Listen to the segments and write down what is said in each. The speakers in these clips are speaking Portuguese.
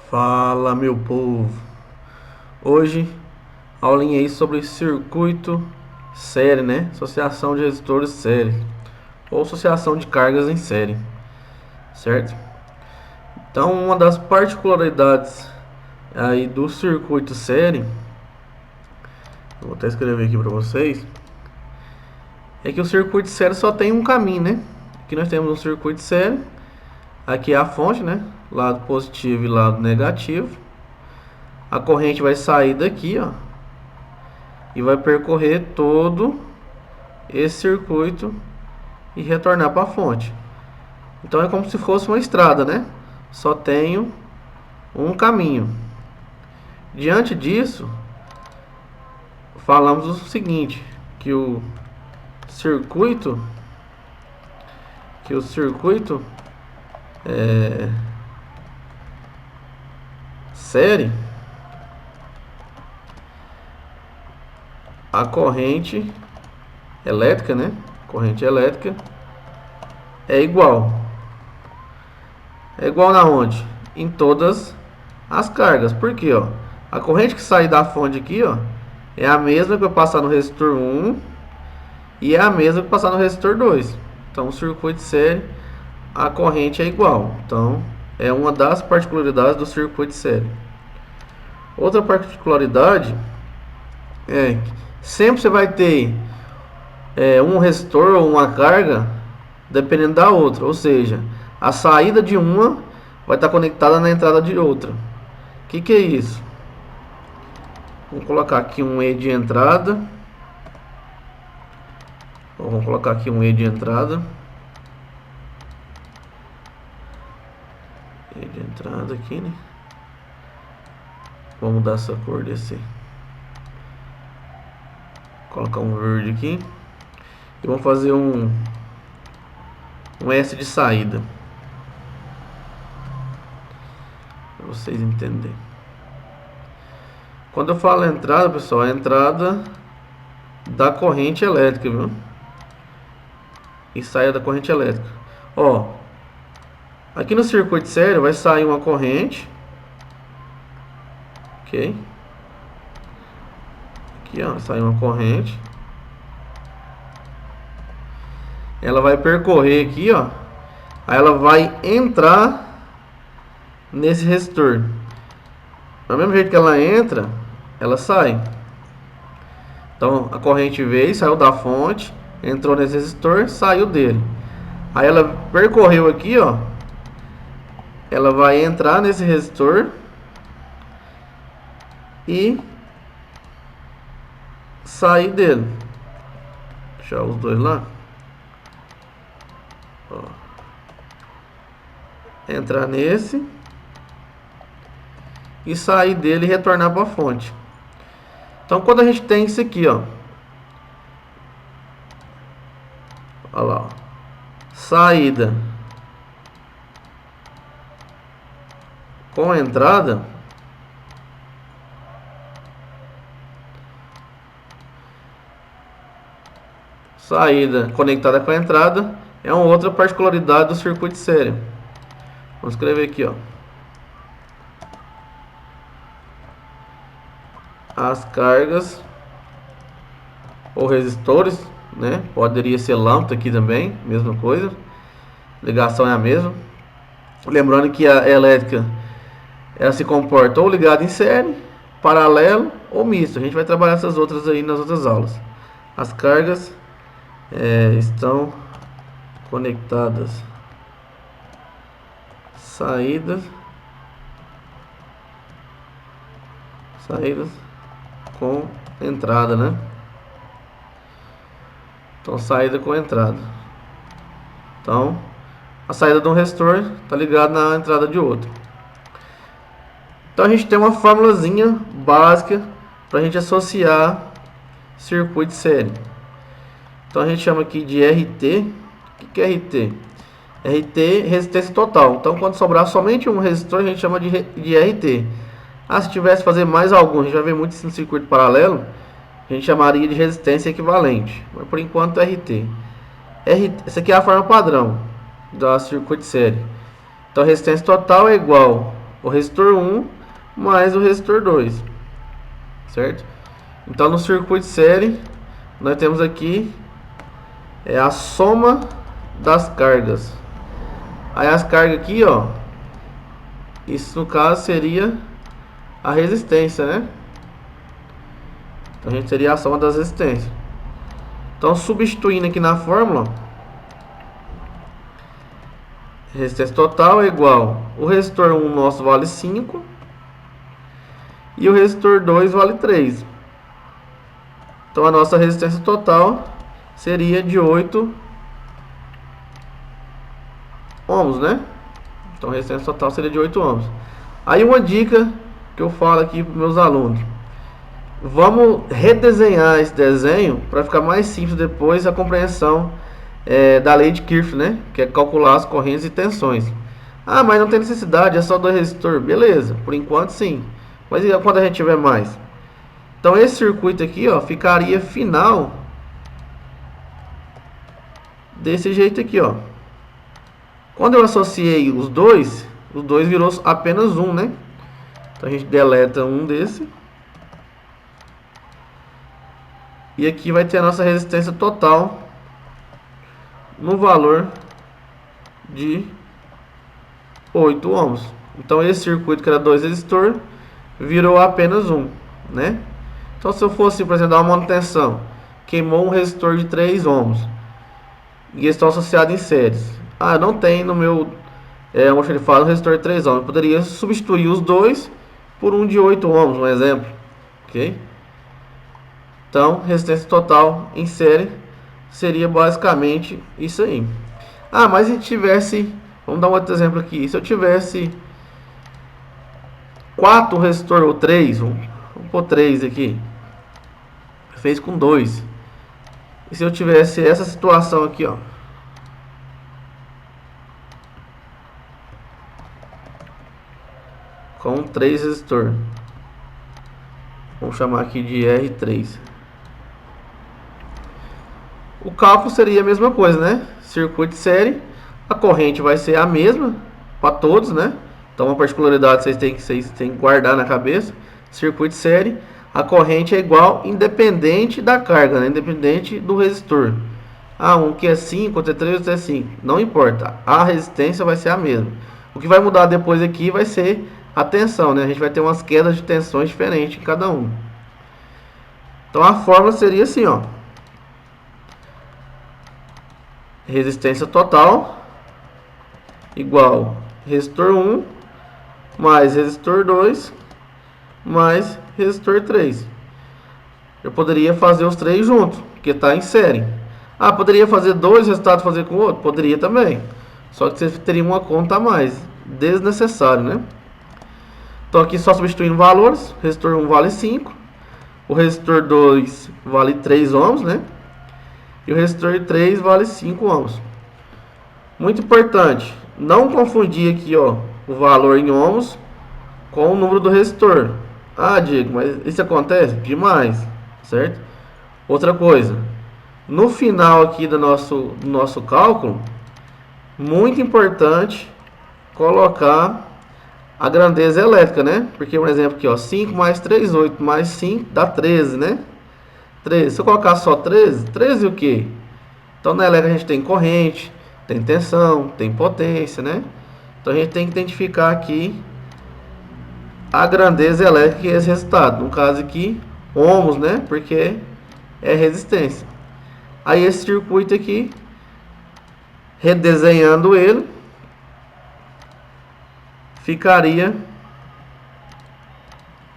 Fala, meu povo. Hoje aulinha aí sobre circuito série, né? Associação de resistores série ou associação de cargas em série, certo? Então, uma das particularidades aí do circuito série, eu vou até escrever aqui para vocês, é que o circuito série só tem um caminho, né? Aqui nós temos um circuito série, aqui é a fonte, né? Lado positivo e lado negativo. A corrente vai sair daqui, ó, e vai percorrer todo esse circuito e retornar para a fonte. Então é como se fosse uma estrada, né? Só tenho um caminho. Diante disso, falamos o seguinte, que o circuito série, a corrente elétrica, né? Corrente elétrica é igual. É igual na onde? Em todas as cargas. Por quê, ó? A corrente que sai da fonte aqui, ó, é a mesma que eu passar no resistor 1 e é a mesma que passar no resistor 2. Então, o circuito série, a corrente é igual. Então, é uma das particularidades do circuito série. Outra particularidade é que sempre você vai ter um resistor ou uma carga dependendo da outra, ou seja, a saída de uma vai estar conectada na entrada de outra. O que é isso? Vamos colocar aqui um E de entrada. Vamos colocar aqui um E de entrada. E de entrada aqui, né? Vamos mudar essa cor desse. Colocar um verde aqui. E vamos fazer um S de saída. Para vocês entenderem. Quando eu falo entrada, pessoal, é a entrada da corrente elétrica, viu? E saída da corrente elétrica. Ó, aqui no circuito série vai sair uma corrente. Ok? Aqui, ó, sai uma corrente. Ela vai percorrer aqui, ó. Aí ela vai entrar nesse resistor. Do mesmo jeito que ela entra, ela sai. Então a corrente veio, saiu da fonte, entrou nesse resistor, saiu dele. Aí ela percorreu aqui, ó. Ela vai entrar nesse resistor e sair dele. Deixar os dois lá. Ó. Entrar nesse e sair dele e retornar para a fonte. Então quando a gente tem isso aqui, ó, olha lá, ó, saída com entrada, saída conectada com a entrada, é uma outra particularidade do circuito série. Vamos escrever aqui, ó. As cargas ou resistores, né? Poderia ser lâmpada aqui também, mesma coisa. Ligação é a mesma. Lembrando que a elétrica ela se comporta ou ligada em série, paralelo ou misto. A gente vai trabalhar essas outras aí nas outras aulas. As cargas estão conectadas. Saídas com entrada, né? Então saída com entrada. Então a saída de um resistor está ligada na entrada de outro. Então a gente tem uma formulazinha básica para a gente associar circuito série. Então a gente chama aqui de RT. O que é RT? RT, resistência total. Então quando sobrar somente um resistor, a gente chama de RT. Ah, se tivesse fazer mais algum, a gente vai ver muito isso no circuito paralelo, a gente chamaria de resistência equivalente. Mas por enquanto RT. Essa aqui é a forma padrão da circuito série. Então resistência total é igual o resistor 1 mais o resistor 2, certo? Então no circuito série nós temos aqui a soma das cargas. Aí as cargas aqui, ó, isso no caso seria a resistência, né? Então a gente teria a soma das resistências. Então substituindo aqui na fórmula, resistência total é igual, o resistor 1 nosso vale 5 e o resistor 2 vale 3. Então a nossa resistência total seria de 8 ohms, né? Então a resistência total seria de 8 ohms. Aí uma dica que eu falo aqui para meus alunos: vamos redesenhar esse desenho para ficar mais simples depois a compreensão da lei de Kirchhoff, né? Que é calcular as correntes e tensões. Ah, mas não tem necessidade, é só 2 resistores. Beleza, por enquanto sim. Mas e quando a gente tiver mais? Então esse circuito aqui, ó, ficaria final desse jeito aqui, ó. Quando eu associei os dois virou apenas um, né? Então a gente deleta um desse. E aqui vai ter a nossa resistência total no valor de 8 ohms. Então esse circuito que era 2 resistores virou apenas um, né? Então se eu fosse, por exemplo, dar uma manutenção, queimou um resistor de 3 ohms e eles estão associados em séries. Ah, não tem no meu onde ele fala um resistor de 3 ohms. Eu poderia substituir os dois por um de 8 ohms, um exemplo, ok? Então resistência total em série seria basicamente isso aí. Ah, mas se tivesse, vamos dar um outro exemplo aqui. Se eu tivesse 4 resistor ou 3, vamos pôr 3 aqui, fez com 2. E se eu tivesse essa situação aqui, ó, com 3 resistor, vamos chamar aqui de R3. O cálculo seria a mesma coisa, né? Circuito de série, a corrente vai ser a mesma para todos, né? Então uma particularidade vocês têm que guardar na cabeça: circuito de série, a corrente é igual independente da carga, né? Independente do resistor. Ah, um que é 5, outro é 3, outro é 5. Não importa, a resistência vai ser a mesma. O que vai mudar depois aqui vai ser a tensão, né? A gente vai ter umas quedas de tensões diferentes em cada um. Então a fórmula seria assim, ó: resistência total igual resistor 1 mais resistor 2 mais resistor 3. Eu poderia fazer os três juntos, porque está em série. Ah, poderia fazer dois resultados fazer com o outro? Poderia também. Só que você teria uma conta a mais, desnecessário, né? Então aqui só substituindo valores. Resistor 1 vale 5, o resistor 2 vale 3 ohms, né? E o resistor 3 vale 5 ohms. Muito importante, não confundir aqui, ó, o valor em ohms com o número do resistor. Ah, Diego, mas isso acontece? Demais, certo? Outra coisa, no final aqui do nosso cálculo, muito importante colocar a grandeza elétrica, né? Porque, por exemplo, aqui, ó, 5 mais 3, 8 mais 5 dá 13, né? 13. Se eu colocar só 13, 13 o quê? Então na elétrica a gente tem corrente, tem tensão, tem potência, né? Então a gente tem que identificar aqui a grandeza elétrica e esse resultado. No caso aqui, ohms, né? Porque é resistência. Aí esse circuito aqui, redesenhando ele, ficaria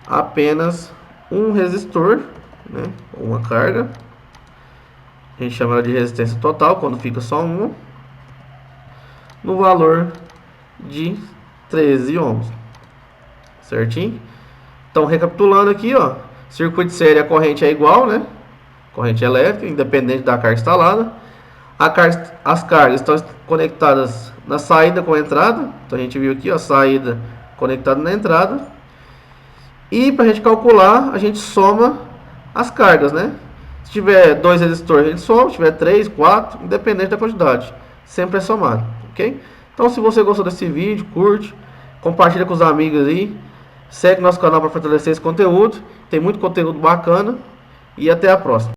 apenas um resistor, né? Uma carga. A gente chama ela de resistência total quando fica só uma, no valor de 13 ohms. Certinho? Então, recapitulando aqui, ó, circuito de série, a corrente é igual, né? Corrente elétrica, independente da carga instalada. As cargas estão conectadas na saída com a entrada. Então, a gente viu aqui, ó, saída conectada na entrada. E para a gente calcular, a gente soma as cargas, né? Se tiver 2 resistores, a gente soma. Se tiver 3, 4, independente da quantidade. Sempre é somado, ok? Então, se você gostou desse vídeo, curte. Compartilha com os amigos aí. Segue nosso canal para fortalecer esse conteúdo. Tem muito conteúdo bacana. E até a próxima.